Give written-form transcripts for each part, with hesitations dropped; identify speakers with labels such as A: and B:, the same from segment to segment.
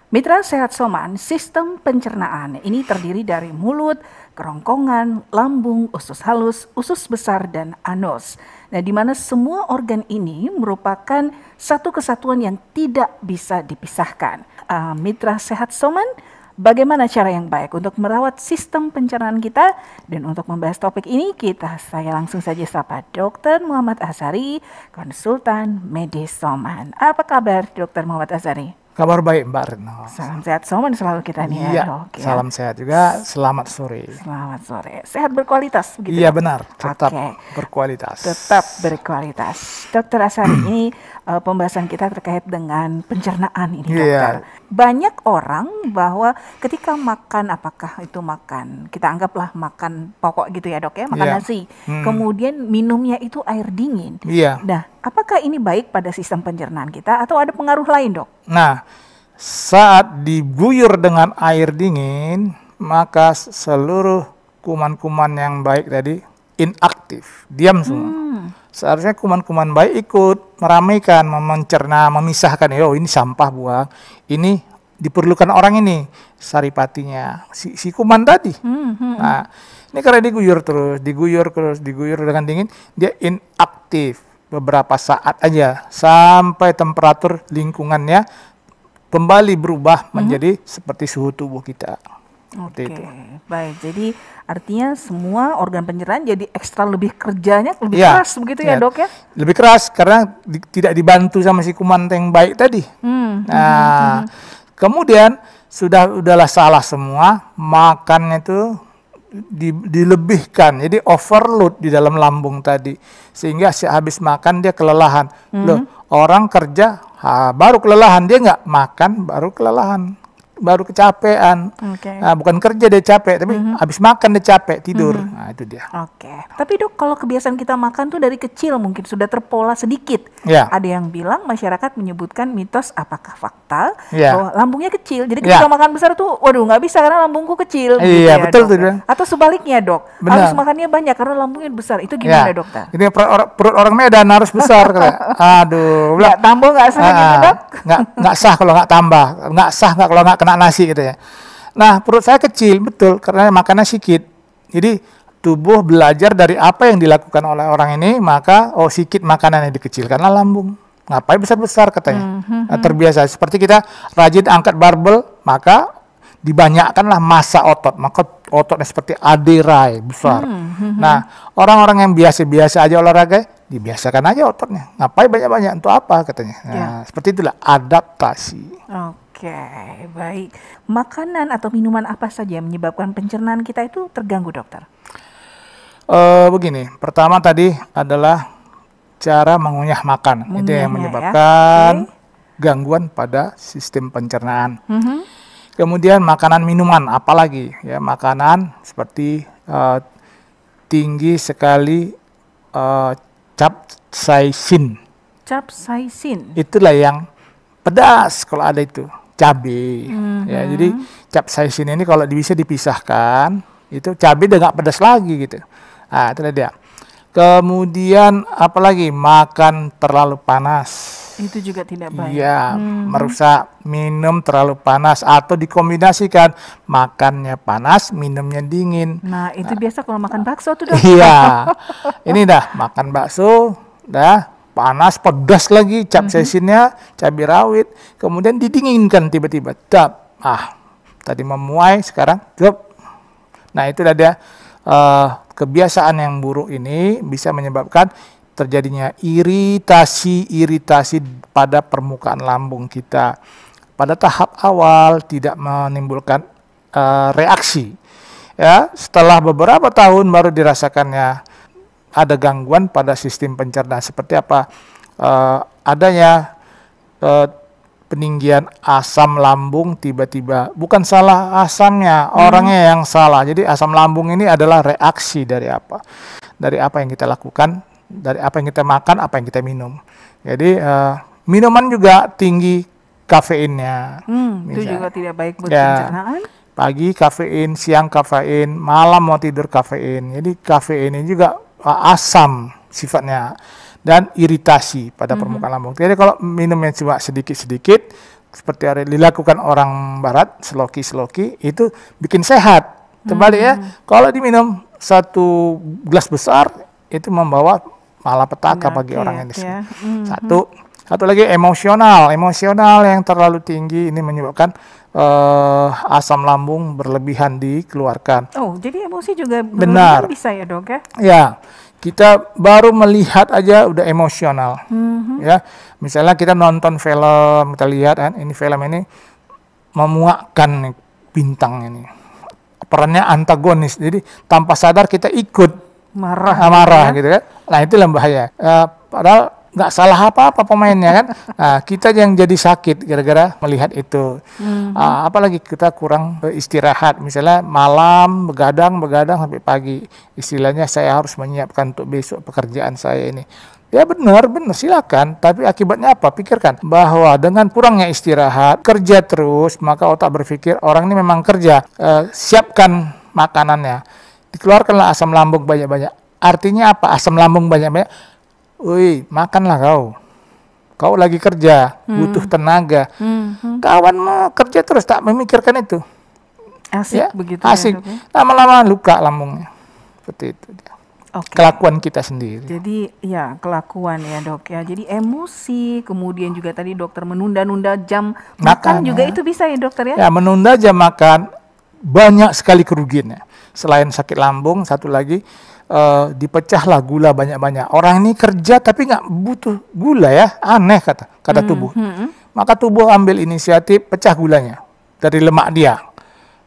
A: Mitra Sehat Soman, sistem pencernaan ini terdiri dari mulut, kerongkongan, lambung, usus halus, usus besar, dan anus. Nah, di mana semua organ ini merupakan satu kesatuan yang tidak bisa dipisahkan. Mitra Sehat Soman, bagaimana cara yang baik untuk merawat sistem pencernaan kita? Dan untuk membahas topik ini, saya langsung saja sapa Dr. Muhammad Azhari, konsultan medis Soman. Apa kabar Dr. Muhammad Azhari?
B: Kabar baik Mbak Retno.
A: Salam sehat Soman selalu kita nih
B: ya.
A: Dok.
B: Salam sehat juga, selamat sore.
A: Selamat sore. Sehat berkualitas begitu?
B: Iya benar, tetap berkualitas.
A: Tetap berkualitas. Dokter Azhari, ini pembahasan kita terkait dengan pencernaan ini dokter. Banyak orang bahwa ketika makan, apakah itu makan, kita anggaplah makan pokok gitu ya dok ya, makan nasi. Kemudian minumnya itu air dingin. Nah, apakah ini baik pada sistem pencernaan kita atau ada pengaruh lain dok?
B: Nah, saat diguyur dengan air dingin, maka seluruh kuman-kuman yang baik tadi inaktif, diam semua. Seharusnya kuman-kuman baik ikut meramaikan, mencerna, memisahkan. Oh, ini sampah buang, ini diperlukan orang ini, saripatinya, si kuman tadi. Nah, ini karena diguyur dengan dingin, dia inaktif beberapa saat aja sampai temperatur lingkungannya kembali berubah menjadi seperti suhu tubuh kita.
A: Oke, baik. Jadi artinya semua organ pencernaan jadi ekstra lebih kerjanya lebih keras begitu ya dok ya? Lebih
B: keras karena tidak dibantu sama si kuman yang baik tadi. Kemudian udahlah salah semua, makannya itu dilebihkan, jadi overload di dalam lambung tadi, sehingga habis makan dia kelelahan. Loh, orang kerja baru kelelahan, dia nggak makan baru kelelahan, baru kecapean. Nah, bukan kerja dia capek, tapi habis makan dia capek, tidur. Nah, itu dia.
A: Tapi dok, kalau kebiasaan kita makan tuh dari kecil mungkin sudah terpola sedikit. Ada yang bilang, masyarakat menyebutkan mitos, apakah fakta bahwa lambungnya kecil, jadi ketika makan besar tuh, waduh nggak bisa karena lambungku kecil.
B: Iya, betul tuh.
A: Atau sebaliknya dok, harus makannya banyak karena lambungnya besar. Itu gimana dokter?
B: Ini perut orang Medan harus besar. Aduh,
A: nggak tambah nggak sah gitu dok?
B: Nggak sah kalau nggak tambah, nggak sah kalau nggak kena nasi gitu ya. Nah, perut saya kecil, betul, karena makannya sedikit. Jadi tubuh belajar dari apa yang dilakukan oleh orang ini, maka sedikit makanan yang dikecilkanlah lambung. Ngapain besar-besar katanya. Nah, terbiasa seperti kita rajin angkat barbel, maka dibanyakkanlah massa otot, maka ototnya seperti aderai besar. Nah, orang-orang yang biasa-biasa aja olahraga, dibiasakan aja ototnya. Ngapain banyak-banyak, untuk apa katanya. Nah, seperti itulah adaptasi.
A: Oke, baik. Makanan atau minuman apa saja yang menyebabkan pencernaan kita itu terganggu, dokter?
B: Begini, pertama tadi adalah cara mengunyah makan. Itu yang menyebabkan gangguan pada sistem pencernaan. Kemudian makanan minuman, apalagi ya, makanan seperti tinggi sekali capsaicin.
A: Capsaicin?
B: Itulah yang pedas kalau ada itu. Cabai, ya, jadi capsaicin ini kalau bisa dipisahkan, itu cabai udah nggak pedas lagi gitu. Nah, itu dia. Kemudian apalagi makan terlalu panas.
A: Itu juga tidak baik.
B: Iya, merusak. Minum terlalu panas atau dikombinasikan makannya panas, minumnya dingin.
A: Nah, itu biasa kalau makan bakso tuh dok.
B: Iya, ini dah makan bakso, dah panas, pedas lagi, capsaicinnya, cabai rawit, kemudian didinginkan tiba-tiba, tadi memuai, sekarang, Nah, itu dia kebiasaan yang buruk ini bisa menyebabkan terjadinya iritasi pada permukaan lambung kita. Pada tahap awal tidak menimbulkan reaksi, ya. Setelah beberapa tahun baru dirasakannya ada gangguan pada sistem pencernaan. Seperti apa? Adanya peninggian asam lambung tiba-tiba. Bukan salah asamnya, orangnya yang salah. Jadi asam lambung ini adalah reaksi dari apa? Dari apa yang kita lakukan, dari apa yang kita makan, apa yang kita minum. Jadi minuman juga tinggi kafeinnya.
A: Itu juga tidak baik buat pencernaan.
B: Pagi kafein, siang kafein, malam mau tidur kafein. Jadi kafein ini juga asam sifatnya dan iritasi pada permukaan lambung. Jadi kalau minumnya cuma sedikit-sedikit, seperti yang dilakukan orang barat, sloki itu bikin sehat. Terbalik ya, kalau diminum 1 gelas besar itu membawa malapetaka bagi orang yang di sini. Satu lagi emosional yang terlalu tinggi ini menyebabkan asam lambung berlebihan dikeluarkan.
A: Oh, jadi emosi juga
B: benar
A: bisa ya dok ya?
B: Ya, kita baru melihat aja udah emosional. Ya, misalnya kita nonton film, kita lihat kan, ini film ini memuakkan nih, bintang ini. Perannya antagonis, jadi tanpa sadar kita ikut marah gitu kan. Nah, itu bahaya. Padahal nggak salah apa-apa pemainnya kan. Nah, kita yang jadi sakit gara-gara melihat itu. Apalagi kita kurang istirahat. Misalnya malam begadang sampai pagi. Istilahnya saya harus menyiapkan untuk besok pekerjaan saya ini. Ya benar silakan. Tapi akibatnya apa? Pikirkan bahwa dengan kurangnya istirahat, kerja terus, maka otak berpikir orang ini memang kerja. Siapkan makanannya. Dikeluarkanlah asam lambung banyak-banyak. Artinya apa? Asam lambung banyak-banyak. Wih, makanlah kau. Kau lagi kerja, butuh tenaga. Kawan mau kerja terus tak memikirkan itu.
A: Asik
B: ya,
A: begitu
B: asik.
A: Ya,
B: lama-lama luka lambungnya. Seperti itu. Kelakuan kita sendiri.
A: Jadi ya kelakuan ya dok ya. Jadi emosi, kemudian juga tadi dokter menunda-nunda jam makan juga itu bisa ya dokter ya? Ya,
B: menunda jam makan banyak sekali kerugiannya. Selain sakit lambung, satu lagi dipecahlah gula banyak-banyak. Orang ini kerja tapi nggak butuh gula ya, aneh kata tubuh. Maka tubuh ambil inisiatif pecah gulanya dari lemak dia.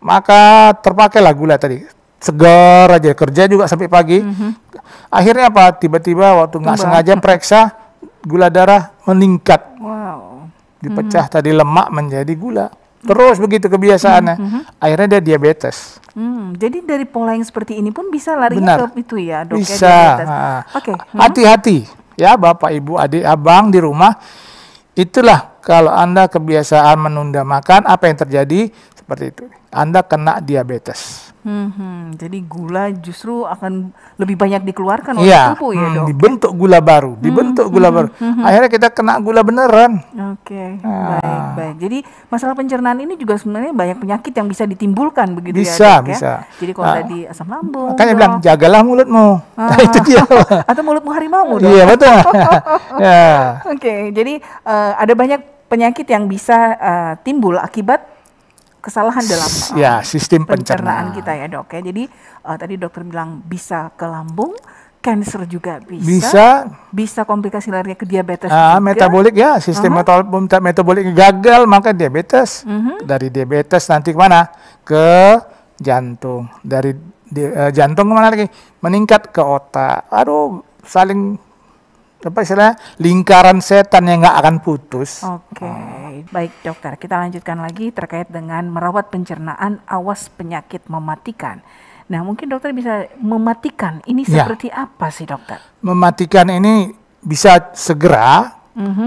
B: Maka terpakailah gula tadi. Segar aja, kerja juga sampai pagi. Akhirnya apa? Tiba-tiba waktu nggak sengaja periksa gula darah meningkat. Dipecah tadi lemak menjadi gula. Terus begitu kebiasaannya. Akhirnya dia diabetes.
A: Jadi dari pola yang seperti ini pun bisa larinya ke itu ya dok?
B: Bisa. Hati-hati ya Bapak Ibu adik abang di rumah. Itulah kalau Anda kebiasaan menunda makan, apa yang terjadi? Seperti itu. Anda kena diabetes.
A: Jadi gula justru akan lebih banyak dikeluarkan oleh tubuh ya dok?
B: Dibentuk gula baru, gula baru. Akhirnya kita kena gula beneran.
A: Baik. Jadi masalah pencernaan ini juga sebenarnya banyak penyakit yang bisa ditimbulkan begitu
B: ya dok?
A: Bisa. Jadi kalau tadi asam lambung.
B: Makanya bilang jagalah mulutmu. Itu dia.
A: Atau mulutmu harimau dok?
B: Iya betul.
A: Jadi ada banyak penyakit yang bisa timbul akibat kesalahan dalam
B: sistem pencernaan
A: kita ya dok ya. Jadi tadi dokter bilang bisa ke lambung, kanker juga bisa komplikasi larinya ke diabetes juga.
B: Metabolik ya, sistem metabolik gagal maka diabetes. Dari diabetes nanti kemana? Ke jantung. Dari jantung kemana lagi? Meningkat ke otak. Aduh, saling lingkaran setan yang nggak akan putus.
A: Baik dokter, kita lanjutkan lagi terkait dengan merawat pencernaan, awas penyakit mematikan. Nah mungkin dokter bisa mematikan ini seperti apa sih dokter? Mematikan
B: ini bisa segera,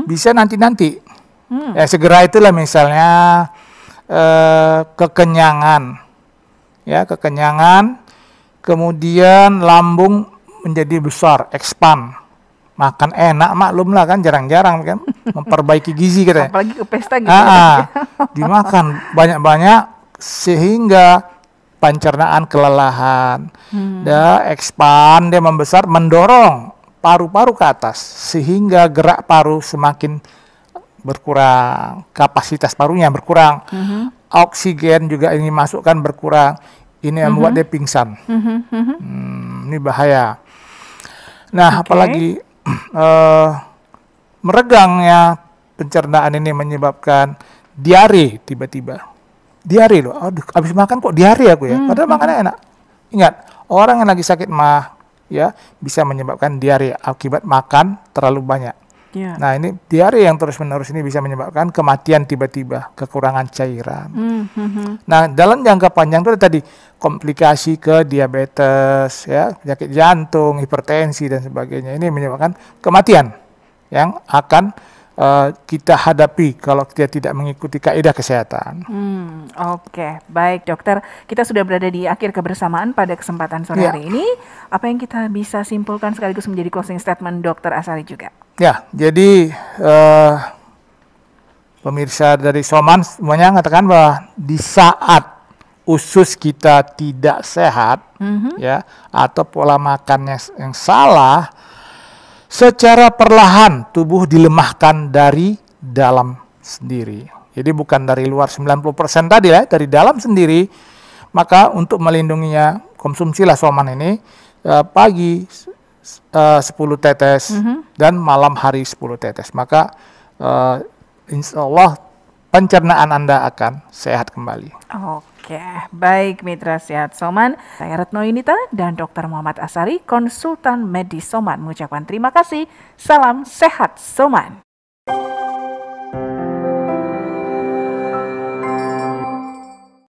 B: bisa nanti-nanti. Ya segera itulah misalnya kekenyangan, kemudian lambung menjadi besar, expand. Makan enak maklum lah kan, jarang-jarang kan memperbaiki gizi kita.
A: Apalagi ke pesta gitu.
B: Dimakan banyak-banyak sehingga pencernaan kelelahan. Dia expand, dia membesar, mendorong paru-paru ke atas sehingga gerak paru semakin berkurang, kapasitas parunya berkurang. Oksigen juga ini masukkan berkurang. Ini yang membuat dia pingsan. Ini bahaya. Nah, apalagi meregangnya pencernaan ini menyebabkan diare tiba-tiba. Diare loh, aduh habis makan kok diare aku ya, padahal makannya enak. Ingat, orang yang lagi sakit mah ya bisa menyebabkan diare akibat makan terlalu banyak. Nah ini diare yang terus-menerus ini bisa menyebabkan kematian tiba-tiba, kekurangan cairan. Nah dalam jangka panjang itu tadi komplikasi ke diabetes, ya, penyakit jantung, hipertensi dan sebagainya. Ini menyebabkan kematian yang akan kita hadapi kalau kita tidak mengikuti kaidah kesehatan.
A: Baik dokter, kita sudah berada di akhir kebersamaan pada kesempatan sore hari ini. Apa yang kita bisa simpulkan sekaligus menjadi closing statement dokter Asari juga?
B: Ya, jadi pemirsa dari Soman semuanya mengatakan bahwa di saat usus kita tidak sehat, ya, atau pola makannya yang salah, secara perlahan tubuh dilemahkan dari dalam sendiri. Jadi bukan dari luar 90% tadi ya, dari dalam sendiri. Maka untuk melindunginya, konsumsilah Soman ini pagi 10 tetes dan malam hari 10 tetes. Maka insya Allah pencernaan Anda akan sehat kembali.
A: Oke, baik Mitra Sehat Soman. Saya Retno Yunita dan Dr. Muhammad Asari, konsultan medis Soman, mengucapkan terima kasih. Salam sehat Soman.